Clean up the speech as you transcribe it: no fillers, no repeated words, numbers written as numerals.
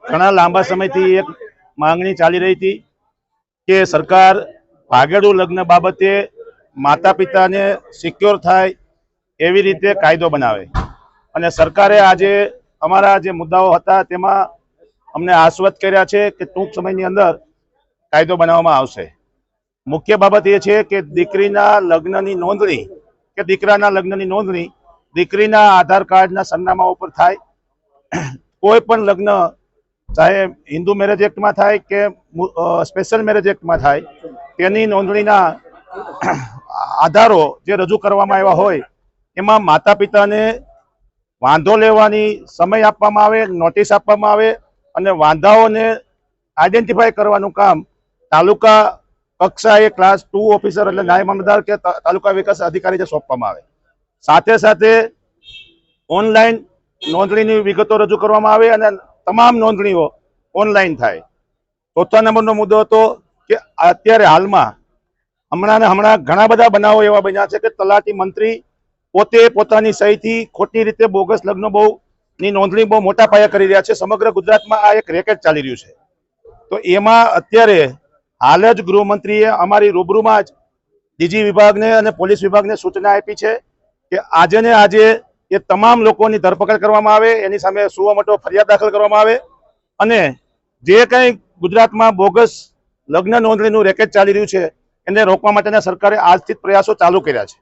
ઘણા લાંબા સમયથી એક માંગણી ચાલી રહી હતી કે સરકાર ભાગેડુ લગ્ન બાબતે માતા પિતાને સિક્યોર થાય એવી રીતે કાયદો બનાવે અને સરકારે આજે અમારા જે મુદ્દાઓ હતા તેમાં અમને આશ્વસ્ત કર્યા છે કે ટૂંક સમયની અંદર કાયદો બનાવવામાં આવશે। મુખ્ય બાબત એ છે કે દીકરીના લગ્નની નોંધણી કે દીકરાના લગ્નની નોંધણી દીકરીના આધાર કાર્ડના સરનામા ઉપર થાય। કોઈ પણ લગ્ન ચાહે હિન્દુ મેરેજ એક્ટમાં થાય કે સ્પેશિયલ મેરેજ એક્ટમાં થાય, તેની નોંધણીના આધારો જે રજૂ કરવામાં આવ્યા હોય એમાં માતા પિતાને વાંધો લેવાની સમય આપવામાં આવે, નોટિસ આપવામાં આવે અને વાંધાઓને આઈડેન્ટિફાય કરવાનું કામ તાલુકા કક્ષાએ ક્લાસ 2 ઓફિસર એટલે નાયબ મામલતદાર કે તાલુકા વિકાસ અધિકારીને સોંપવામાં આવે। સાથે સાથે ઓનલાઈન નોંધણીની વિગતો રજૂ કરવામાં આવે અને તમામ નોંધણીઓ ઓનલાઈન થાય। ચોથા નંબરનો મુદ્દો હતો કે અત્યારે હાલમાં હમણાં ઘણા બધા બનાવો એવા બન્યા છે કે તલાટી મંત્રી પોતે પોતાની સહીથી ખોટી રીતે બોગસ લગ્નો ની નોંધણી બહુ મોટા પાયે કરી રહ્યા છે। સમગ્ર ગુજરાતમાં આ એક રેકેટ ચાલી રહ્યું છે। તો એમાં અત્યારે હાલ જ ગૃહમંત્રીએ અમારી રૂબરૂમાં જ ડીજી વિભાગને અને પોલીસ વિભાગને સૂચના આપી છે કે આજે ને આજે એ તમામ લોકોની ધરપકડ કરવામાં આવે, એની સામે સુઓ મોટો ફરિયાદ દાખલ કરવામાં આવે અને જે કંઈ ગુજરાતમાં બોગસ લગ્ન નોંધણીનું રેકેટ ચાલી રહ્યું છે એને રોકવા માટેના સરકારે આજથી પ્રયાસો ચાલુ કર્યા છે।